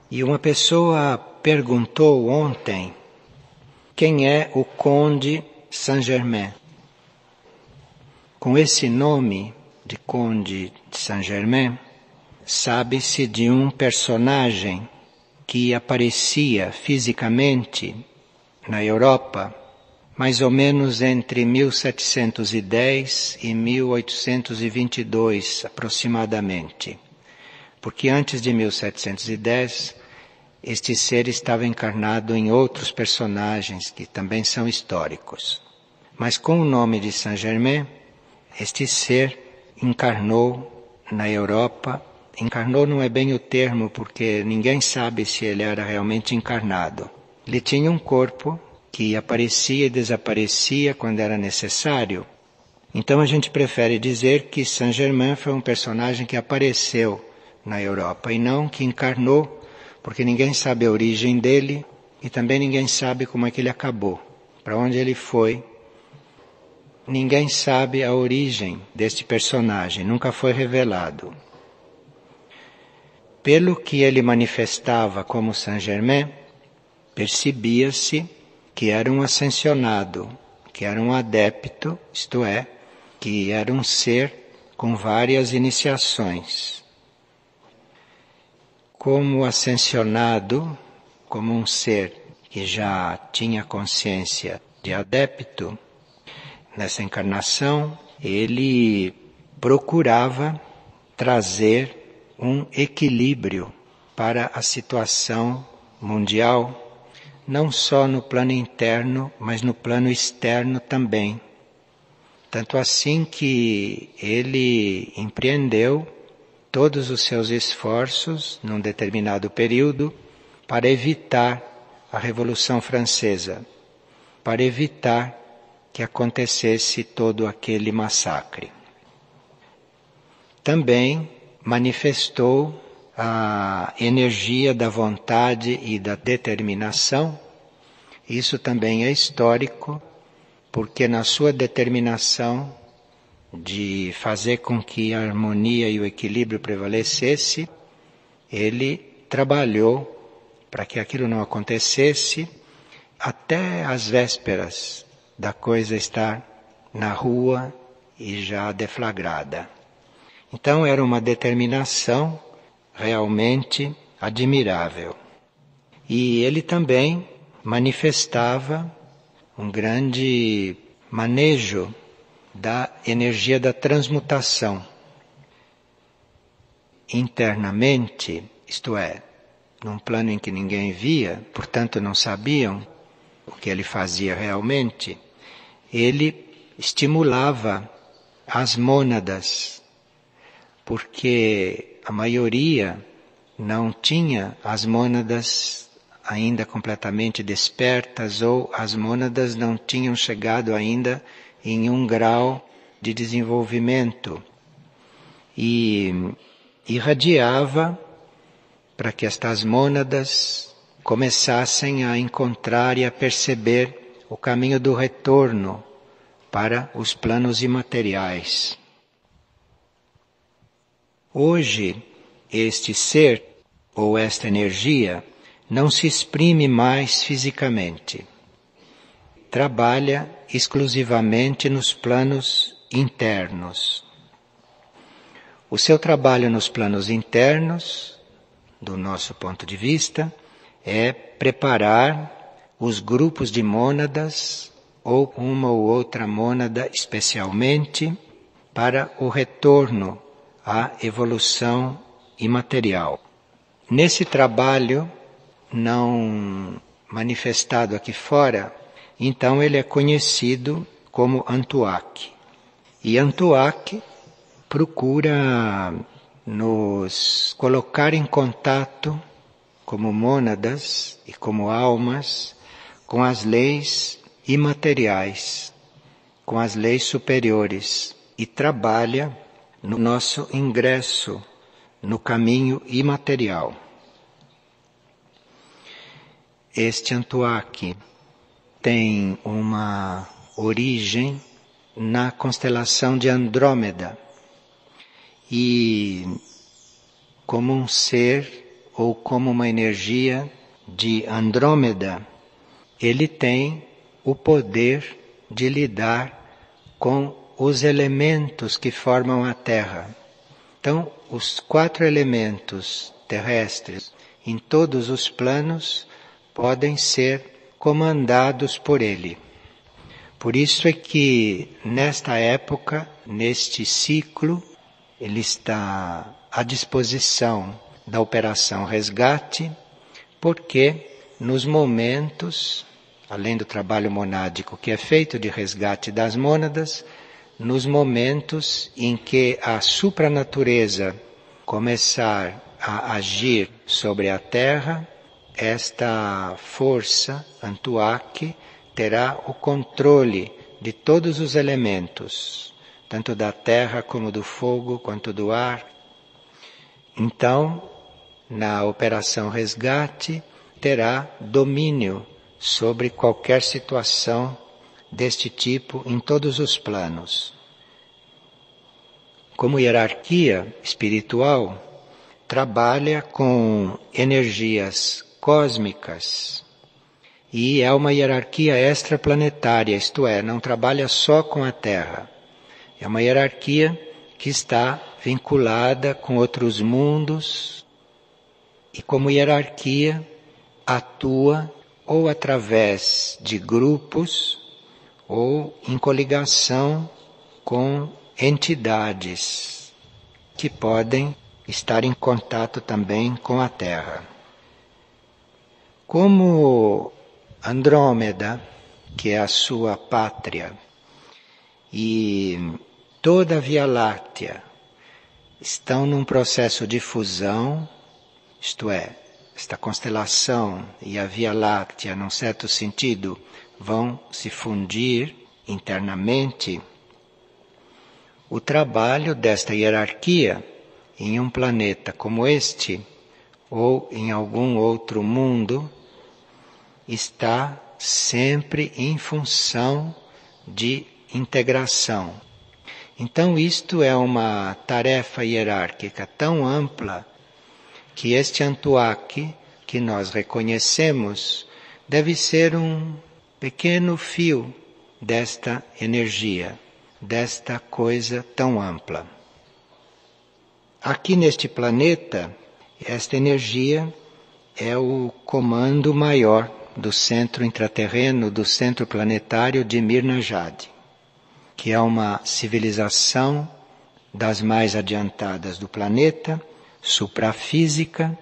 E uma pessoa perguntou ontem quem é o Conde Saint-Germain. Com esse nome de Conde de Saint-Germain, sabe-se de um personagem que aparecia fisicamente na Europa mais ou menos entre 1710 e 1822 aproximadamente. Porque antes de 1710, este ser estava encarnado em outros personagens que também são históricos. Mas com o nome de Saint-Germain, este ser encarnou na Europa. Encarnou não é bem o termo, porque ninguém sabe se ele era realmente encarnado. Ele tinha um corpo que aparecia e desaparecia quando era necessário. Então a gente prefere dizer que Saint-Germain foi um personagem que apareceu na Europa e não que encarnou, porque ninguém sabe a origem dele e também ninguém sabe como é que ele acabou, para onde ele foi. Ninguém sabe a origem deste personagem, nunca foi revelado. Pelo que ele manifestava como Saint-Germain, percebia-se que era um ascensionado, que era um adepto, isto é, que era um ser com várias iniciações. Como ascensionado, como um ser que já tinha consciência de adepto, nessa encarnação, ele procurava trazer um equilíbrio para a situação mundial, não só no plano interno, mas no plano externo também. Tanto assim que ele empreendeu todos os seus esforços, num determinado período, para evitar a Revolução Francesa, para evitar que acontecesse todo aquele massacre. Também manifestou a energia da vontade e da determinação. Isso também é histórico, porque na sua determinação de fazer com que a harmonia e o equilíbrio prevalecesse, ele trabalhou para que aquilo não acontecesse até as vésperas da coisa estar na rua e já deflagrada. Então era uma determinação realmente admirável. E ele também manifestava um grande manejo da energia da transmutação. Internamente, isto é, num plano em que ninguém via, portanto não sabiam o que ele fazia realmente, ele estimulava as mônadas, porque a maioria não tinha as mônadas ainda completamente despertas, ou as mônadas não tinham chegado ainda em um grau de desenvolvimento. E irradiava para que estas mônadas começassem a encontrar e a perceber o caminho do retorno para os planos imateriais. Hoje, este ser, ou esta energia, não se exprime mais fisicamente. Trabalha exclusivamente nos planos internos. O seu trabalho nos planos internos, do nosso ponto de vista, é preparar os grupos de mônadas, ou uma ou outra mônada especialmente, para o retorno à evolução imaterial. Nesse trabalho, não manifestado aqui fora, então ele é conhecido como Antuak. E Antuak procura nos colocar em contato, como mônadas e como almas, com as leis imateriais, com as leis superiores, e trabalha no nosso ingresso no caminho imaterial. Este Antuak tem uma origem na constelação de Andrômeda, e como um ser ou como uma energia de Andrômeda, ele tem o poder de lidar com os elementos que formam a Terra. Então, os 4 elementos terrestres em todos os planos podem ser comandados por ele. Por isso é que nesta época, neste ciclo, ele está à disposição da Operação Resgate, porque nos momentos, além do trabalho monádico que é feito de resgate das mônadas, nos momentos em que a supranatureza começar a agir sobre a Terra, esta força, Antuak, terá o controle de todos os elementos, tanto da terra como do fogo, quanto do ar. Então, na Operação Resgate, terá domínio sobre qualquer situação deste tipo em todos os planos. Como hierarquia espiritual, trabalha com energias cósmicas e é uma hierarquia extraplanetária, isto é, não trabalha só com a Terra. É uma hierarquia que está vinculada com outros mundos e, como hierarquia, atua ou através de grupos ou em coligação com entidades que podem estar em contato também com a Terra. Como Andrômeda, que é a sua pátria, e toda a Via Láctea estão num processo de fusão, isto é, esta constelação e a Via Láctea, num certo sentido, vão se fundir internamente. O trabalho desta hierarquia em um planeta como este, ou em algum outro mundo, está sempre em função de integração. Então isto é uma tarefa hierárquica tão ampla que este Antuak que nós reconhecemos deve ser um pequeno fio desta energia, desta coisa tão ampla. Aqui neste planeta, esta energia é o comando maior do centro intraterreno, do centro planetário de Mirna Jade, que é uma civilização das mais adiantadas do planeta, suprafísica,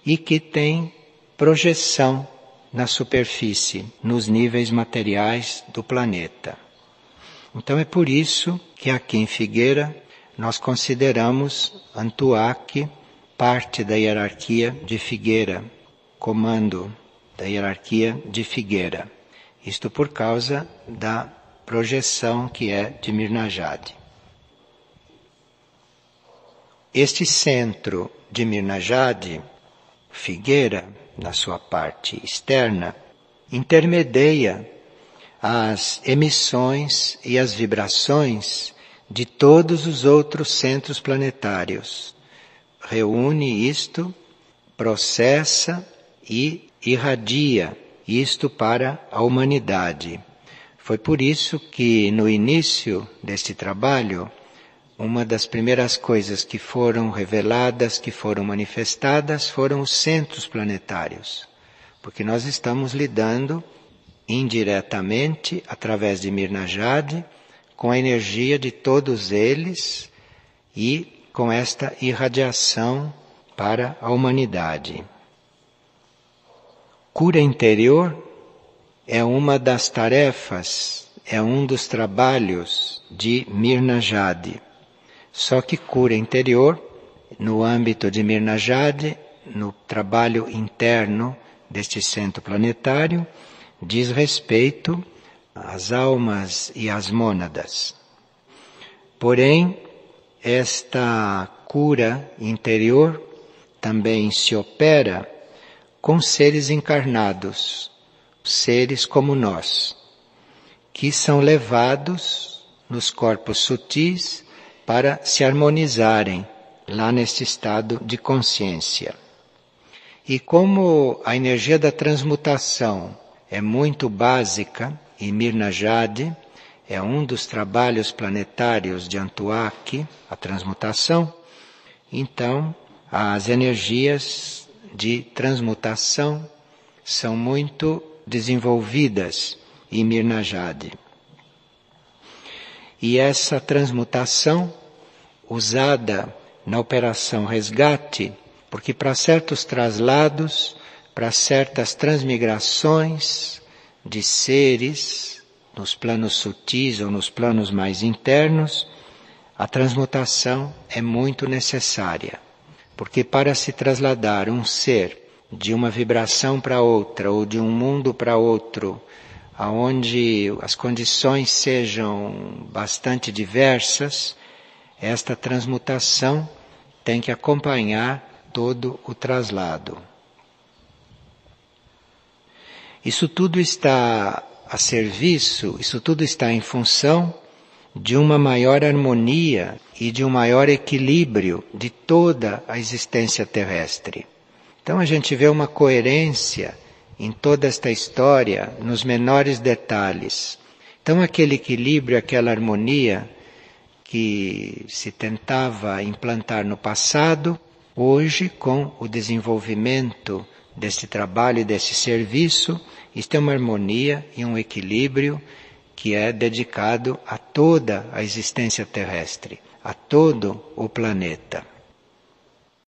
e que tem projeção na superfície, nos níveis materiais do planeta. Então é por isso que aqui em Figueira nós consideramos Antuak parte da hierarquia de Figueira, comando da hierarquia de Figueira. Isto por causa da projeção que é de Mirna Jade. Este centro de Mirna Jade, Figueira, na sua parte externa, intermedia as emissões e as vibrações de todos os outros centros planetários. Reúne isto, processa e irradia isto para a humanidade. Foi por isso que no início deste trabalho, uma das primeiras coisas que foram reveladas, que foram manifestadas, foram os centros planetários. Porque nós estamos lidando indiretamente, através de Mirna Jade, com a energia de todos eles e com esta irradiação para a humanidade. Cura interior é uma das tarefas, é um dos trabalhos de Mirna Jade. Só que cura interior, no âmbito de Mirna Jade, no trabalho interno deste centro planetário, diz respeito às almas e às mônadas. Porém, esta cura interior também se opera com seres encarnados, seres como nós, que são levados nos corpos sutis para se harmonizarem lá neste estado de consciência. E como a energia da transmutação é muito básica, e Mirna Jade é um dos trabalhos planetários de Antuak, a transmutação, então as energias de transmutação são muito desenvolvidas em Mirna Jade. E essa transmutação, usada na operação resgate, porque para certos traslados, para certas transmigrações de seres nos planos sutis ou nos planos mais internos, a transmutação é muito necessária. Porque para se trasladar um ser de uma vibração para outra ou de um mundo para outro, aonde as condições sejam bastante diversas, esta transmutação tem que acompanhar todo o traslado. Isso tudo está a serviço, isso tudo está em função de uma maior harmonia e de um maior equilíbrio de toda a existência terrestre. Então a gente vê uma coerência em toda esta história, nos menores detalhes. Então aquele equilíbrio, aquela harmonia que se tentava implantar no passado, hoje com o desenvolvimento desse trabalho e desse serviço, isto é uma harmonia e um equilíbrio que é dedicado a toda a existência terrestre, a todo o planeta.